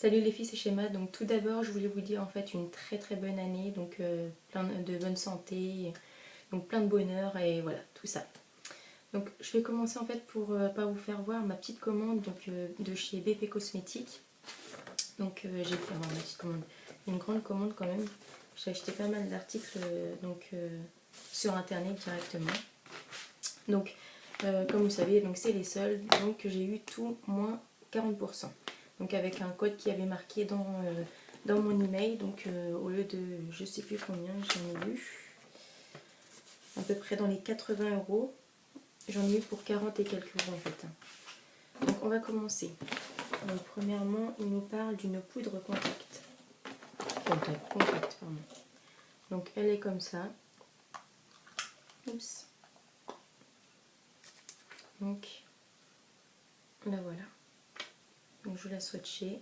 Salut les filles, c'est Schéma. Donc tout d'abord, je voulais vous dire en fait une très bonne année, donc plein de bonne santé, donc plein de bonheur et voilà, tout ça. Donc je vais commencer en fait pour pas vous faire voir ma petite commande donc, de chez BP Cosmétiques. Donc j'ai fait ma petite commande, une grande commande quand même. J'ai acheté pas mal d'articles sur internet directement. Donc comme vous savez, donc c'est les soldes, donc j'ai eu tout moins 40%. Donc avec un code qui avait marqué dans mon email, donc au lieu de je sais plus combien j'en ai eu, à peu près dans les 80 euros, j'en ai eu pour 40 et quelques euros en fait. Donc on va commencer. Donc premièrement, il nous parle d'une poudre compacte. Compacte, pardon. Donc elle est comme ça. Oups. Donc la voilà. Donc je vais la swatcher.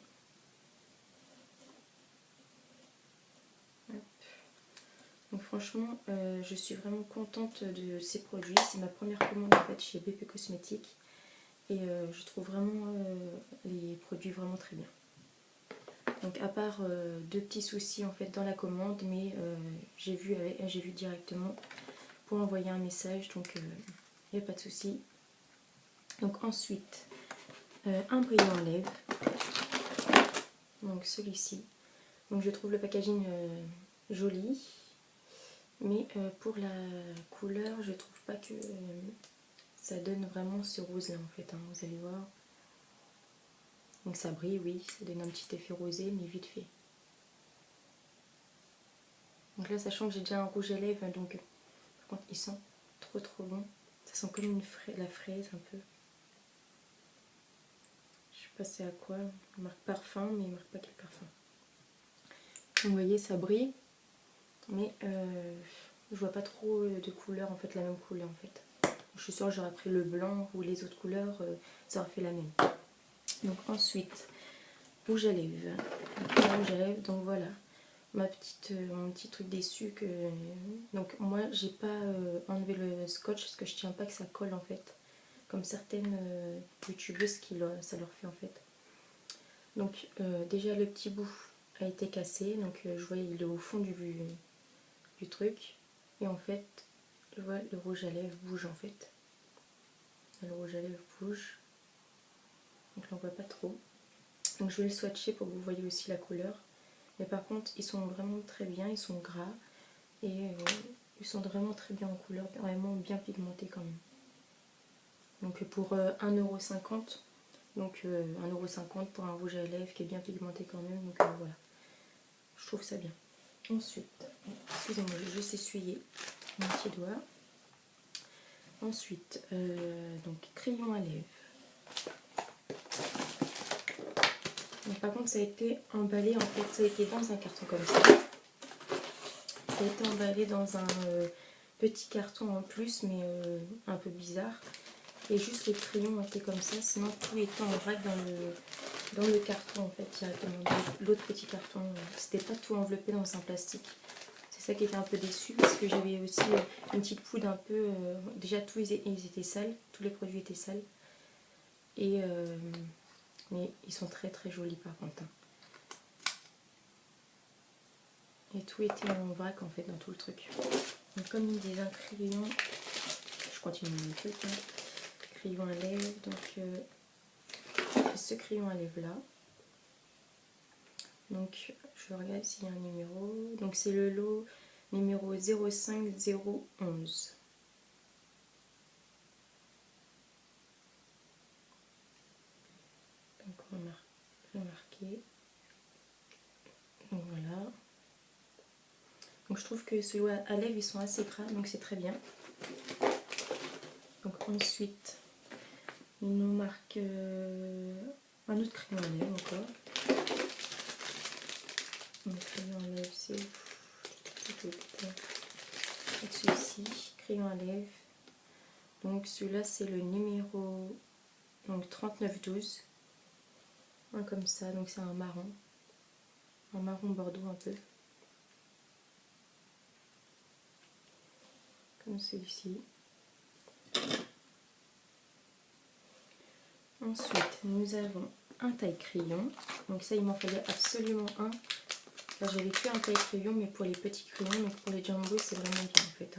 Donc franchement, je suis vraiment contente de ces produits. C'est ma première commande en fait chez BP Cosmétiques. Et je trouve vraiment les produits vraiment très bien. Donc à part deux petits soucis en fait dans la commande, mais j'ai vu directement pour envoyer un message, donc il n'y a pas de souci. Donc ensuite, un brillant à lèvres. Donc celui-ci. Donc je trouve le packaging joli. Mais pour la couleur, je trouve pas que ça donne vraiment ce rose là en fait, hein, vous allez voir. Donc ça brille, oui, ça donne un petit effet rosé, mais vite fait. Donc là, sachant que j'ai déjà un rouge à lèvres, donc par contre il sent trop bon. Ça sent comme la fraise un peu. Je sais pas c'est à quoi, il marque parfum, mais il marque pas quel parfum. Donc vous voyez, ça brille, mais je vois pas trop de couleur, en fait, la même couleur en fait. Je suis sûre que j'aurais pris le blanc ou les autres couleurs, ça aurait fait la même. Donc ensuite, rouge à lèvres. Donc voilà, mon petit truc déçu que... Donc moi, j'ai pas enlevé le scotch parce que je tiens pas que ça colle en fait. Comme certaines youtubeuses ça leur fait en fait. Donc déjà le petit bout a été cassé, donc je vois il est au fond du truc. Et en fait, je vois le rouge à lèvres bouge en fait. Le rouge à lèvres bouge. Donc là on voit pas trop. Donc je vais le swatcher pour que vous voyez aussi la couleur. Mais par contre ils sont vraiment très bien, ils sont gras. Et ils sont vraiment très bien en couleur, vraiment bien pigmentés quand même. Donc pour 1,50€, donc 1,50€ pour un rouge à lèvres qui est bien pigmenté quand même, donc voilà, je trouve ça bien. Ensuite, excusez-moi, je vais juste essuyer mon petit doigt. Ensuite, donc crayon à lèvres. Donc, par contre, ça a été emballé, en fait, ça a été dans un carton comme ça. Ça a été emballé dans un petit carton en plus, mais un peu bizarre. Et juste les crayons étaient comme ça, sinon tout était en vrac dans le carton en fait directement, l'autre petit carton. C'était pas tout enveloppé dans un plastique. C'est ça qui était un peu déçu parce que j'avais aussi une petite poudre un peu... déjà tous ils étaient sales, tous les produits étaient sales. Et mais ils sont très jolis par contre. Et tout était en vrac en fait dans tout le truc. Donc comme il disait un crayon, je continue mon truc, hein. Crayon à lèvres, donc ce crayon à lèvres là. Donc je regarde s'il y a un numéro. Donc c'est le lot numéro 05011. Donc on va marquer. Donc voilà. Donc je trouve que ceux à lèvres ils sont assez gras, donc c'est très bien. Donc ensuite il nous marque un autre crayon à lèvres encore. Le crayon à lèvres c'est celui-ci, crayon à lèvres. Donc celui-là c'est le numéro donc 3912. Un comme ça, donc c'est un marron bordeaux un peu. Comme celui-ci. Ensuite nous avons un taille-crayon. Donc ça, il m'en fallait absolument un. Là, j'avais que un taille-crayon, mais pour les petits crayons, donc pour les jumbo, c'est vraiment bien en fait.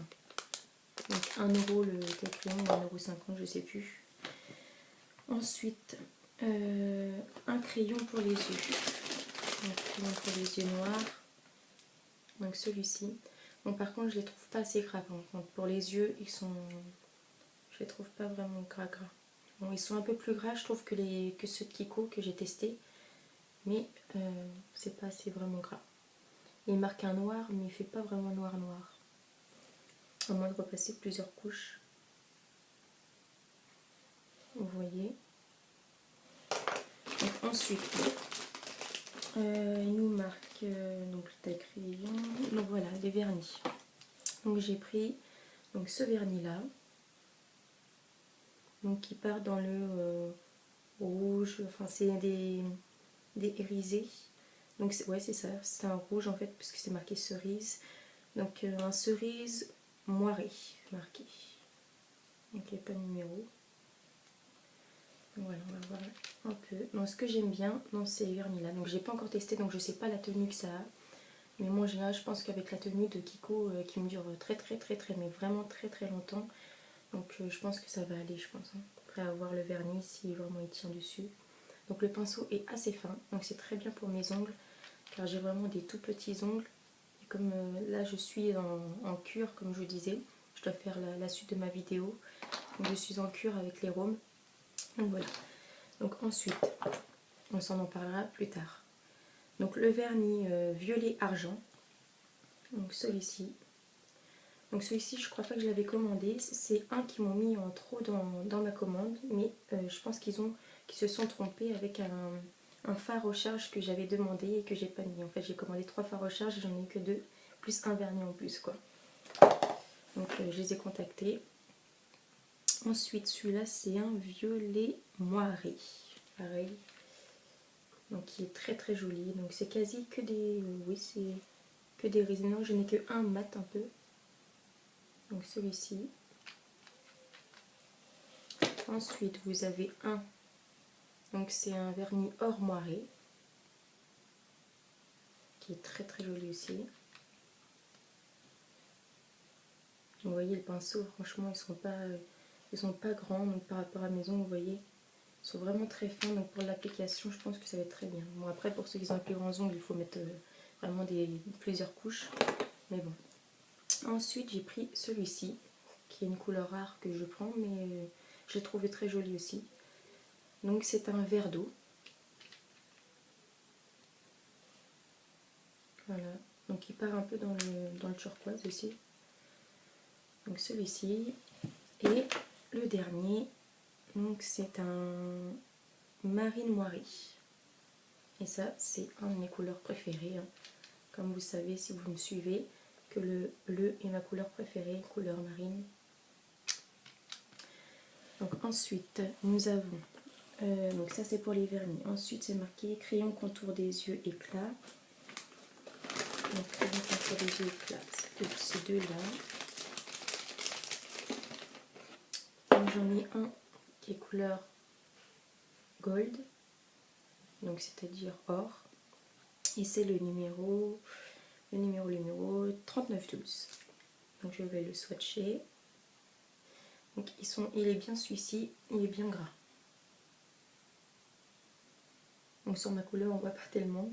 Donc 1 euro le taille-crayon, ou 1,50 €, je sais plus. Ensuite, un crayon pour les yeux. Un crayon pour les yeux noirs. Donc celui-ci. Bon, par contre, je les trouve pas assez gras. Donc pour les yeux, ils sont... Je les trouve pas vraiment gras. Bon, ils sont un peu plus gras, je trouve, que ceux de Kiko que j'ai testé. Mais c'est pas assez vraiment gras. Il marque un noir, mais il fait pas vraiment noir. À moins de repasser plusieurs couches. Vous voyez. Donc, ensuite, il nous marque donc le taille-crayon. Donc voilà, les vernis. Donc j'ai pris donc ce vernis là. Donc qui part dans le rouge. Enfin c'est des irisés. Donc ouais c'est ça, c'est un rouge en fait puisque c'est marqué cerise. Donc un cerise moiré marqué. Donc il n'y a pas de numéro. Voilà, on va voir un peu. Donc ce que j'aime bien dans ces vernis là, donc j'ai pas encore testé donc je sais pas la tenue que ça a. Mais moi en général je pense qu'avec la tenue de Kiko qui me dure très mais vraiment très longtemps. Donc je pense que ça va aller je pense. Après avoir le vernis si vraiment il tient dessus. Donc le pinceau est assez fin, donc c'est très bien pour mes ongles. Car j'ai vraiment des tout petits ongles. Et comme là je suis en cure comme je vous disais. Je dois faire la suite de ma vidéo. Donc je suis en cure avec les rhums. Donc voilà. Donc ensuite, on s'en en parlera plus tard. Donc le vernis violet argent. Donc celui-ci. Donc celui-ci, je crois pas que je l'avais commandé. C'est un qu'ils m'ont mis en trop dans ma commande. Mais je pense qu'ils se sont trompés avec un fard au charge que j'avais demandé et que j'ai pas mis. En fait, j'ai commandé 3 fards au charge et j'en ai eu que 2. Plus un vernis en plus, quoi. Donc je les ai contactés. Ensuite, celui-là, c'est un violet moiré. Pareil. Donc qui est très joli. Donc c'est quasi que des... oui, c'est que des résineux. Je n'ai que un mat un peu. Donc celui-ci. Ensuite, vous avez un. Donc c'est un vernis or moiré. Qui est très joli aussi. Vous voyez le pinceau, franchement ils sont pas grands donc par rapport à mes ongles, vous voyez, ils sont vraiment très fins, donc pour l'application je pense que ça va être très bien. Bon après pour ceux qui ont les plus grands ongles il faut mettre vraiment plusieurs couches, mais bon. Ensuite j'ai pris celui-ci qui est une couleur rare que je prends mais je l'ai trouvé très joli aussi. Donc c'est un verre d'eau. Voilà, donc il part un peu dans le turquoise aussi. Donc celui-ci. Et le dernier, donc c'est un marine moiré. Et ça, c'est un de mes couleurs préférées. Hein. Comme vous savez, si vous me suivez, que le bleu est ma couleur préférée, couleur marine. Donc ensuite, nous avons, donc ça c'est pour les vernis. Ensuite, c'est marqué crayon contour des yeux éclat. Donc crayon contour des yeux éclat, c'est ces deux-là. J'en ai un qui est couleur gold, donc c'est-à-dire or, et c'est le numéro 3912. Donc je vais le swatcher. Donc il est bien celui-ci, il est bien gras. Donc sur ma couleur on voit pas tellement.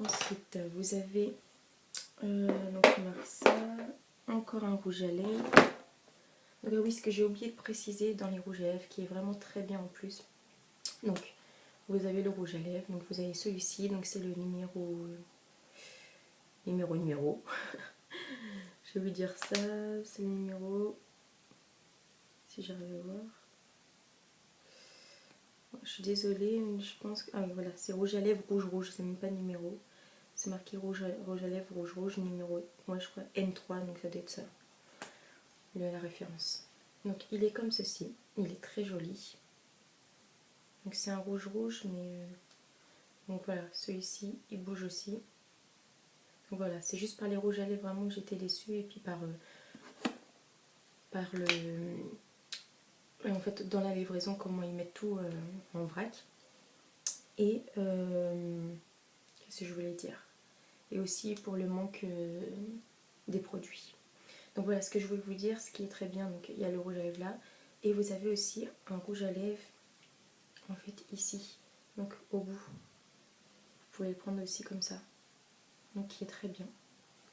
Ensuite vous avez donc on marque ça, encore un rouge à lèvres. Donc oui, ce que j'ai oublié de préciser dans les rouges à lèvres qui est vraiment très bien en plus. Donc vous avez le rouge à lèvres, donc vous avez celui-ci, donc c'est le numéro je vais vous dire ça, c'est le numéro, si j'arrive à voir, je suis désolée, mais je pense que, ah oui voilà, c'est rouge à lèvres rouge, c'est même pas numéro, c'est marqué rouge à lèvres rouge, numéro, moi je crois N3, donc ça doit être ça, la référence. Donc il est comme ceci, il est très joli, donc c'est un rouge mais, donc voilà, celui-ci, il bouge aussi. Donc voilà, c'est juste par les rouges à lèvres vraiment que j'étais déçue et puis par le Et en fait dans la livraison comment ils mettent tout en vrac. Et qu'est-ce que je voulais dire, et aussi pour le manque des produits. Donc voilà ce que je voulais vous dire, ce qui est très bien. Donc il y a le rouge à lèvres là, et vous avez aussi un rouge à lèvres en fait ici, donc au bout. Vous pouvez le prendre aussi comme ça, donc qui est très bien.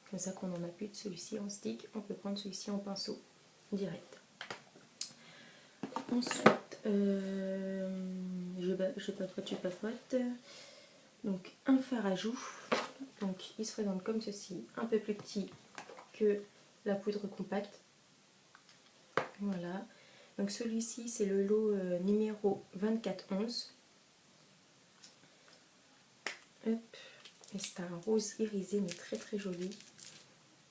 Comme ça qu'on n'en a plus de celui-ci en stick, on peut prendre celui-ci en pinceau direct. Ensuite, je papote. Donc un fard à joues. Donc il se présente comme ceci, un peu plus petit que la poudre compacte. Voilà. Donc celui-ci c'est le lot numéro 2411. Hop. Et c'est un rose irisé mais très très joli.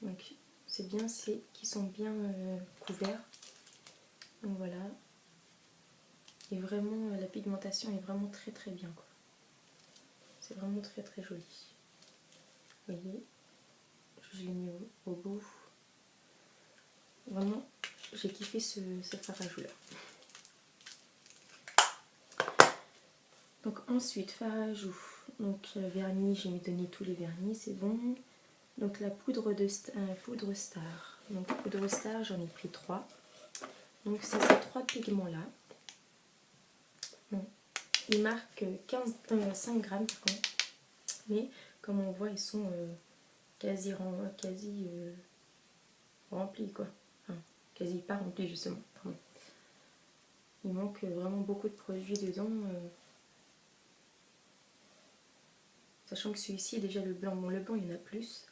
Donc c'est bien, c'est qui sont bien couverts. Donc voilà. Et vraiment la pigmentation est vraiment très très bien quoi. C'est vraiment très très joli. Vous voyez, je l'ai mis au bout. Vraiment, j'ai kiffé ce fard à joues là. Donc ensuite, fard à joues. Donc vernis, j'ai mis donné tous les vernis, c'est bon. Donc la poudre poudre star. Donc poudre star, j'en ai pris 3. Donc c'est ces 3 pigments là. Bon. Ils marquent 5 grammes par contre. Mais comme on voit, ils sont quasi remplis quoi. Enfin, quasi pas remplis justement. Pardon. Il manque vraiment beaucoup de produits dedans. Sachant que celui-ci est déjà le blanc. Bon, le blanc il y en a plus.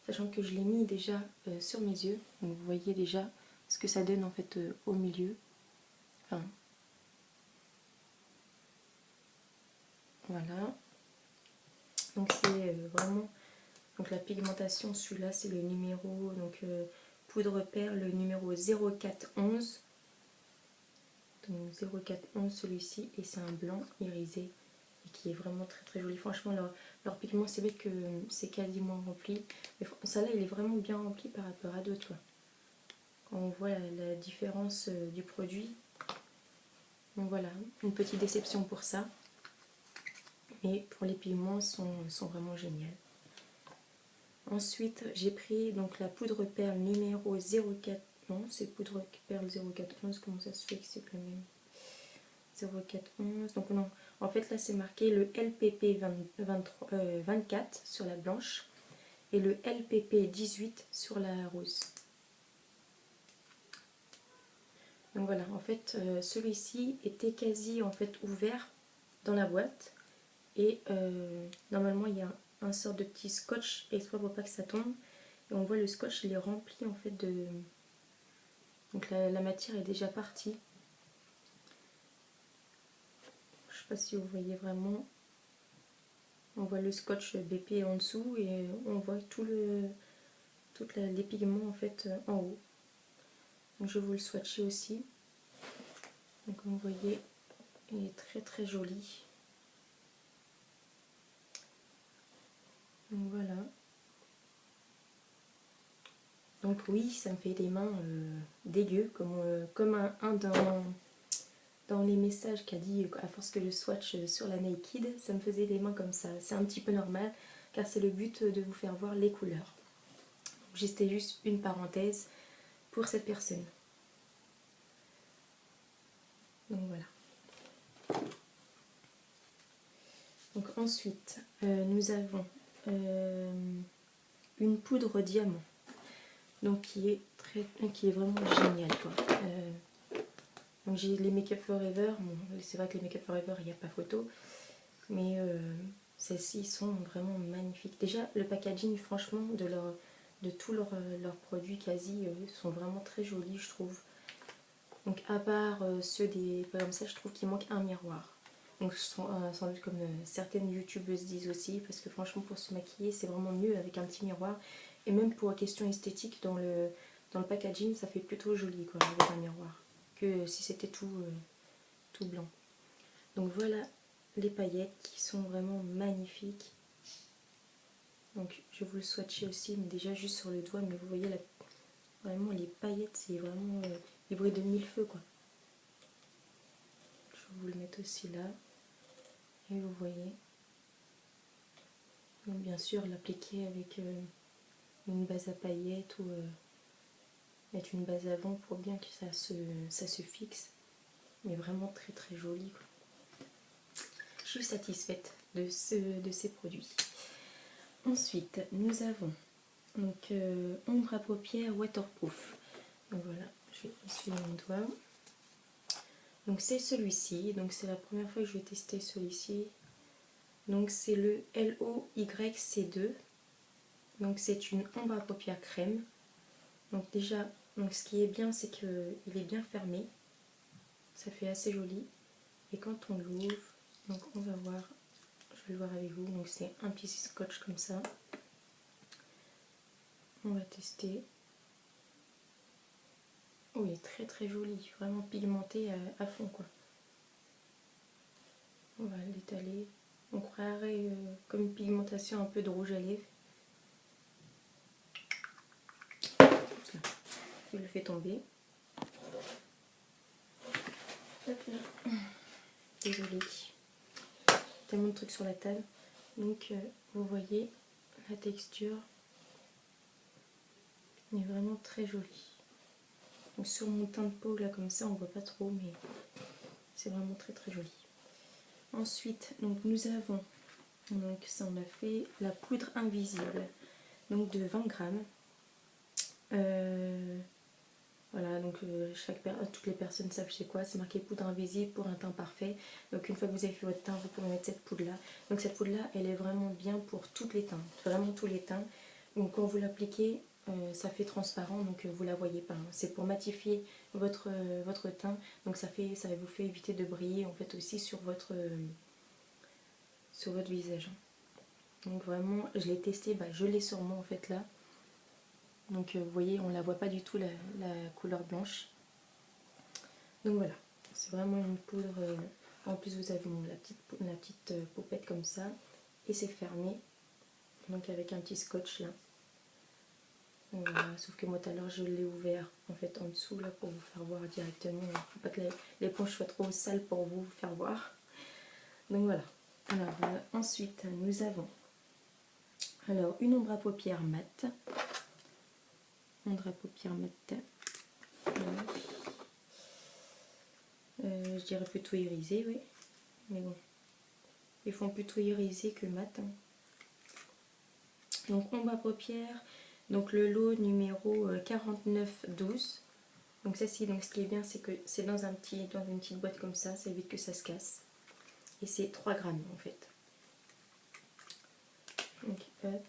Sachant que je l'ai mis déjà sur mes yeux. Donc vous voyez déjà ce que ça donne en fait au milieu. Enfin, voilà. Donc c'est vraiment donc la pigmentation, celui-là c'est le numéro donc poudre perle le numéro 0411. Donc 0411 celui-ci, et c'est un blanc irisé et qui est vraiment très très joli. Franchement leur pigment, c'est vrai que c'est quasiment rempli. Mais ça là il est vraiment bien rempli par rapport à d'autres. Quand on voit la différence du produit. Donc voilà, une petite déception pour ça. Mais pour les pigments, sont vraiment géniaux. Ensuite, j'ai pris donc la poudre perle numéro 04. Non, c'est poudre perle 0411. Comment ça se fait que c'est le même 0411. Donc non, en fait là c'est marqué le LPP 24 sur la blanche et le LPP 18 sur la rose. Donc voilà, en fait celui-ci était quasi en fait ouvert dans la boîte. Et normalement il y a un sort de petit scotch exprès pour pas que ça tombe. Et on voit le scotch, il est rempli en fait de... Donc la matière est déjà partie. Je sais pas si vous voyez vraiment. On voit le scotch BP en dessous et on voit tous les pigments en fait en haut. Donc je vais vous le swatcher aussi. Donc comme vous voyez, il est très très joli. Donc voilà. Donc oui, ça me fait des mains dégueu, comme un dans les messages qui a dit à force que je swatch sur la Naked, ça me faisait des mains comme ça. C'est un petit peu normal car c'est le but de vous faire voir les couleurs. C'était juste une parenthèse pour cette personne. Donc voilà. Donc ensuite, nous avons une poudre diamant. Donc qui est vraiment géniale quoi. Donc j'ai les Make Up Forever. Bon, c'est vrai que les Make Up Forever il n'y a pas photo, mais celles-ci sont vraiment magnifiques. Déjà le packaging franchement de tous leurs produits quasi sont vraiment très jolis je trouve. Donc à part ceux des comme ça, je trouve qu'il manque un miroir. Donc sans doute comme certaines youtubeuses disent aussi, parce que franchement pour se maquiller c'est vraiment mieux avec un petit miroir. Et même pour question esthétique dans le packaging ça fait plutôt joli quoi avec un miroir, que si c'était tout blanc. Donc voilà les paillettes qui sont vraiment magnifiques. Donc je vais vous le swatcher aussi, mais déjà juste sur le doigt, mais vous voyez vraiment les paillettes, c'est vraiment les bruits de mille feux quoi. vous le mettre aussi là. Et vous voyez. Donc bien sûr l'appliquer avec une base à paillettes ou mettre une base avant pour bien que ça se fixe. Mais vraiment très très joli quoi. Je suis satisfaite de ces produits. Ensuite nous avons donc ombre à paupières waterproof. Donc voilà, je vais essuyer mon doigt. Donc c'est celui-ci, donc c'est la première fois que je vais tester celui-ci. Donc c'est le LOYC2. Donc c'est une ombre à paupières crème. Donc déjà, donc ce qui est bien c'est qu'il est bien fermé. Ça fait assez joli. Et quand on l'ouvre, donc on va voir, je vais le voir avec vous. Donc c'est un petit scotch comme ça. On va tester. Oh, il est très très joli, vraiment pigmenté à fond quoi. On va l'étaler. On croirait comme une pigmentation un peu de rouge à lèvres. Je le fais tomber. Hop là. Désolée. Tellement de trucs sur la table. Donc vous voyez la texture est vraiment très jolie. Donc, sur mon teint de peau là comme ça on voit pas trop mais c'est vraiment très très joli. Ensuite donc nous avons, donc ça on a fait la poudre invisible donc de 20 grammes. Voilà, donc toutes les personnes savent c'est quoi, c'est marqué poudre invisible pour un teint parfait. Donc une fois que vous avez fait votre teint, vous pouvez mettre cette poudre là. Donc cette poudre là, elle est vraiment bien pour toutes les teintes, vraiment tous les teints. Donc quand vous l'appliquez, ça fait transparent, donc vous la voyez pas. Hein. C'est pour matifier votre teint, donc ça vous fait éviter de briller en fait aussi sur votre visage. Donc vraiment, je l'ai testé, je l'ai sur moi en fait là. Donc vous voyez, on ne la voit pas du tout la couleur blanche. Donc voilà, c'est vraiment une poudre. En plus vous avez la petite poupette comme ça. Et c'est fermé. Donc avec un petit scotch là. Donc voilà, sauf que moi tout à l'heure je l'ai ouvert en fait en dessous là pour vous faire voir directement. Il ne faut pas que l'éponge soit trop sale pour vous faire voir. Donc voilà. Alors ensuite nous avons une ombre à paupières mat. Ombre à paupières mat. Je dirais plutôt irisé, oui. Mais bon, ils font plutôt irisé que mat. Hein. Donc ombre à paupières. Donc le lot numéro 4912. Donc ça c'est, donc ce qui est bien c'est que c'est dans une petite boîte comme ça évite que ça se casse. Et c'est 3 grammes en fait. Donc hop.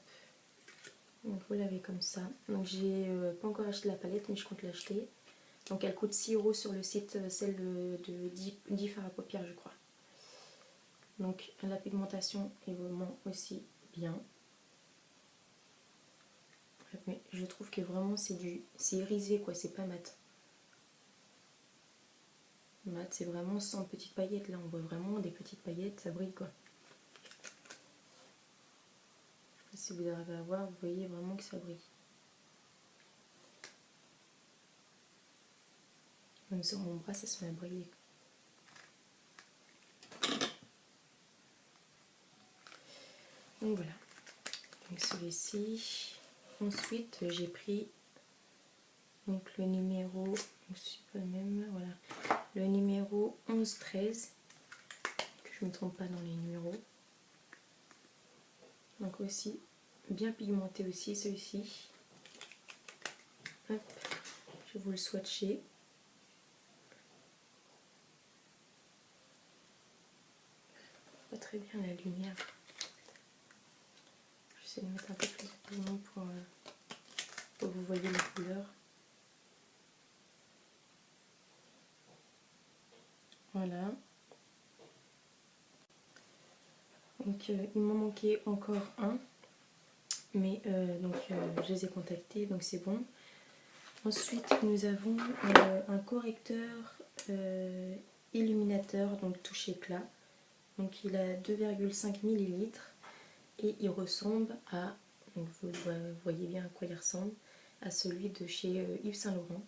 Donc vous l'avez comme ça. Donc j'ai pas encore acheté la palette mais je compte l'acheter. Donc elle coûte 6 € sur le site, celle de 10 fards à paupières je crois. Donc la pigmentation est vraiment aussi bien. Mais je trouve que vraiment c'est irisé quoi, c'est pas mat. Mat c'est vraiment sans petites paillettes, là on voit vraiment des petites paillettes, ça brille quoi. Je sais pas si vous arrivez à voir, vous voyez vraiment que ça brille. Même sur mon bras ça se met à briller. Donc voilà, donc celui-ci. Ensuite j'ai pris donc le numéro, c'est pas le même, voilà, le numéro 11-13, que je ne me trompe pas dans les numéros. Donc aussi bien pigmenté aussi celui-ci. Hop, je vais vous le swatcher. Pas très bien la lumière. J'essaie de mettre un peu plus de pigment pour que vous voyez la couleur. Voilà. Donc il m'en manquait encore un. Mais je les ai contactés, donc c'est bon. Ensuite nous avons un correcteur illuminateur, donc touche éclat. Donc il a 2,5 ml et il ressemble à, donc vous voyez bien à quoi il ressemble, à celui de chez Yves Saint Laurent.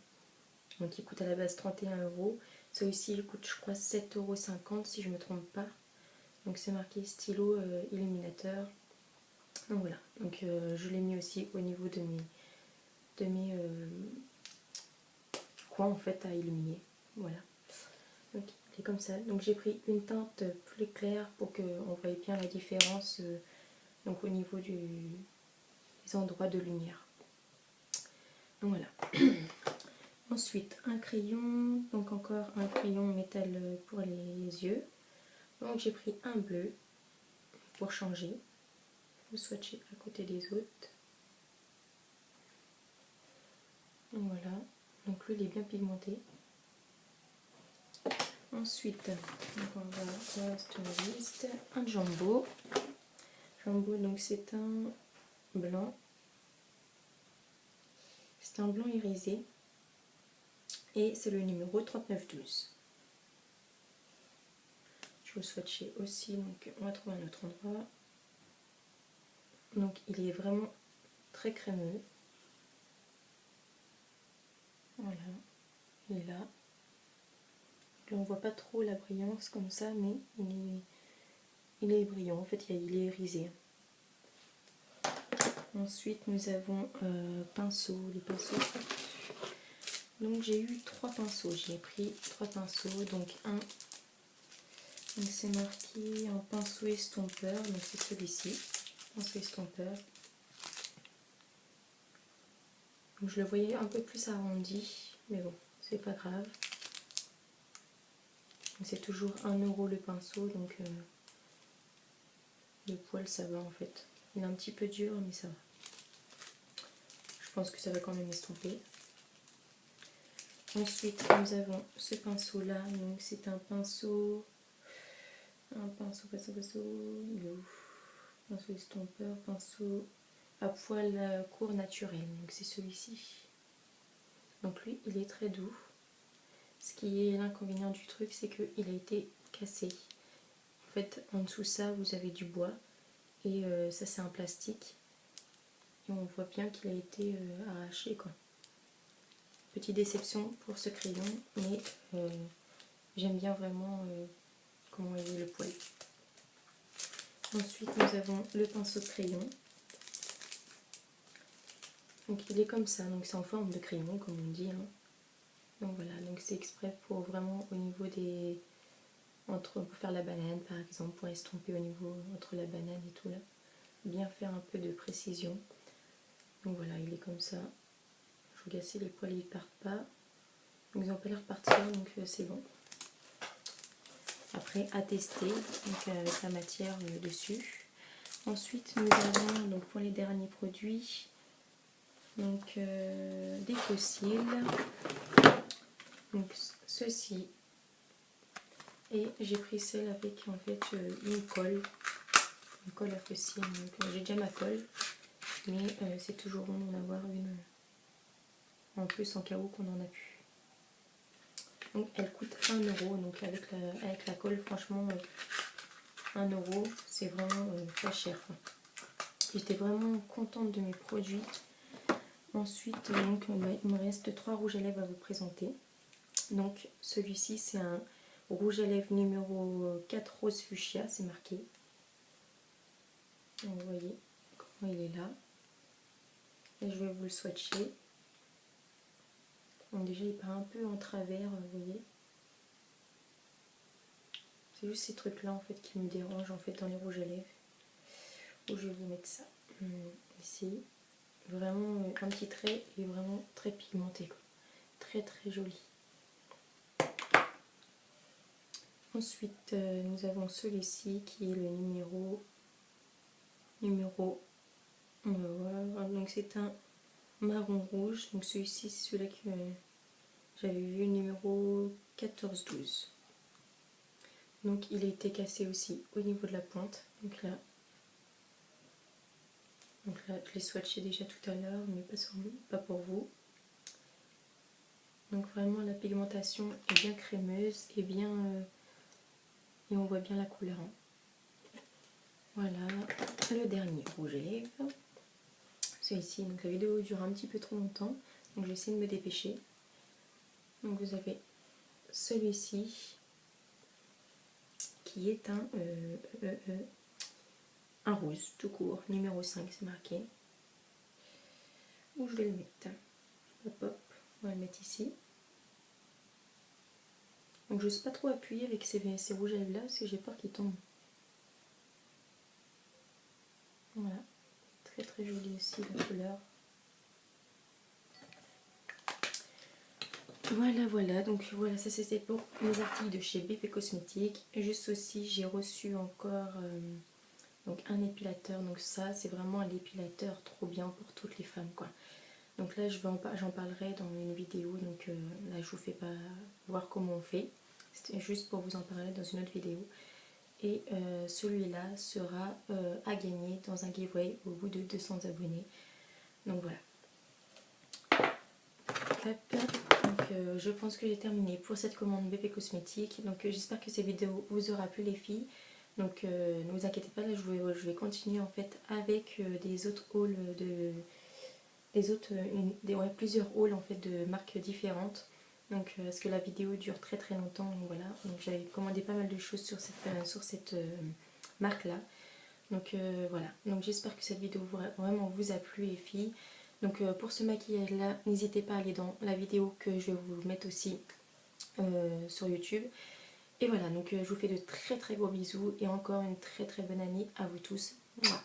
Donc il coûte à la base 31 €, Celui-ci il coûte je crois 7,50 € si je me trompe pas. Donc c'est marqué stylo illuminateur. Donc voilà, donc je l'ai mis aussi au niveau de mes coins en fait à illuminer. Voilà. Donc il est comme ça. Donc j'ai pris une teinte plus claire pour qu'on voie bien la différence donc au niveau des endroits de lumière. Donc voilà. Ensuite un crayon, donc encore un crayon métal pour les yeux. Donc j'ai pris un bleu pour changer. Vous swatchez à côté des autres. Donc voilà. Donc lui il est bien pigmenté. Ensuite, donc on va sur la liste. Un jumbo. Jumbo, donc c'est un blanc. C'est un blanc irisé. Et c'est le numéro 3912. Je vais swatcher aussi, donc on va trouver un autre endroit. Donc il est vraiment très crémeux. Voilà, il est là. Là on voit pas trop la brillance comme ça, mais il est brillant, en fait il est irisé. Ensuite nous avons pinceaux, les pinceaux. Donc j'ai eu 3 pinceaux, j'ai pris 3 pinceaux, donc c'est marqué en pinceau estompeur, donc c'est celui-ci, pinceau estompeur. Donc je le voyais un peu plus arrondi, mais bon, c'est pas grave. C'est toujours 1 € le pinceau, donc le poil ça va en fait. Il est un petit peu dur, mais ça va. Je pense que ça va quand même estomper. Ensuite, nous avons ce pinceau là, donc c'est un pinceau estompeur, pinceau à poil court naturel, donc c'est celui-ci. Donc lui, il est très doux. Ce qui est l'inconvénient du truc, c'est qu'il a été cassé. En fait, en dessous ça, vous avez du bois et ça c'est un plastique. Et on voit bien qu'il a été arraché quoi. Petite déception pour ce crayon, mais j'aime bien vraiment comment il est le poil. Ensuite nous avons le pinceau de crayon. Donc il est comme ça, donc c'est en forme de crayon comme on dit. Hein. Donc voilà, donc c'est exprès pour vraiment au niveau des... pour faire la banane par exemple, pour estomper au niveau entre la banane et tout là. Bien faire un peu de précision. Donc voilà, il est comme ça. Je vous regarde si les poils ils partent pas. Donc ils n'ont pas l'air de partir, donc c'est bon. Après à tester, donc avec la matière dessus. Ensuite nous avons donc pour les derniers produits, donc des fossiles. Donc ceci. Et j'ai pris celle avec en fait une colle à fossiles. Donc j'ai déjà ma colle, mais c'est toujours bon d'en avoir une en plus en cas où qu'on en a plus. Donc elle coûte 1 €, donc avec la colle franchement 1 €, c'est vraiment pas cher. J'étais vraiment contente de mes produits. Ensuite donc il me reste 3 rouges à lèvres à vous présenter. Donc celui-ci c'est un rouge à lèvres numéro 4 rose fuchsia, c'est marqué. Donc, vous voyez comment il est là. Et je vais vous le swatcher. Donc déjà il part un peu en travers, vous voyez. C'est juste ces trucs là en fait qui me dérangent en fait dans les rouges à lèvres. Où je vais vous mettre ça ici. Vraiment un petit trait et vraiment très pigmenté quoi. Très très joli. Ensuite nous avons celui-ci qui est le numéro voilà, donc c'est un marron rouge, donc celui-ci c'est celui-là que j'avais vu, numéro 1412. Donc il a été cassé aussi au niveau de la pointe, donc là je l'ai swatché déjà tout à l'heure, mais pas pour vous. Donc vraiment la pigmentation est bien crémeuse et bien et on voit bien la couleur. Hein. Voilà le dernier rouge à lèvres. Celui-ci, donc la vidéo dure un petit peu trop longtemps, donc j'essaie de me dépêcher. Donc vous avez celui-ci qui est un rose tout court, numéro 5 c'est marqué. Où je vais le mettre? Hop hop, on va le mettre ici. Donc je ne sais pas trop appuyer avec ces rouges à lèvres là parce que j'ai peur qu'ils tombent. Voilà, très très joli aussi la couleur. Voilà, donc voilà, ça c'était pour mes articles de chez BP Cosmétiques. Juste aussi, j'ai reçu encore donc un épilateur. Donc ça, c'est vraiment un épilateur trop bien pour toutes les femmes, quoi. Donc là, j'en parlerai dans une vidéo. Donc là, je vous fais pas voir comment on fait. C'était juste pour vous en parler dans une autre vidéo. Et celui-là sera à gagner dans un giveaway au bout de 200 abonnés. Donc voilà. Donc, je pense que j'ai terminé pour cette commande BP Cosmétiques. Donc j'espère que cette vidéo vous aura plu les filles. Donc ne vous inquiétez pas, là je vais continuer en fait avec des autres hauls plusieurs hauls en fait de marques différentes. Donc parce que la vidéo dure très très longtemps, donc voilà. Donc j'avais commandé pas mal de choses sur cette marque là. Donc voilà, donc j'espère que cette vidéo vraiment vous a plu les filles. Donc pour ce maquillage là, n'hésitez pas à aller dans la vidéo que je vais vous mettre aussi sur YouTube. Et voilà, donc je vous fais de très très gros bisous et encore une très très bonne année à vous tous. Voilà.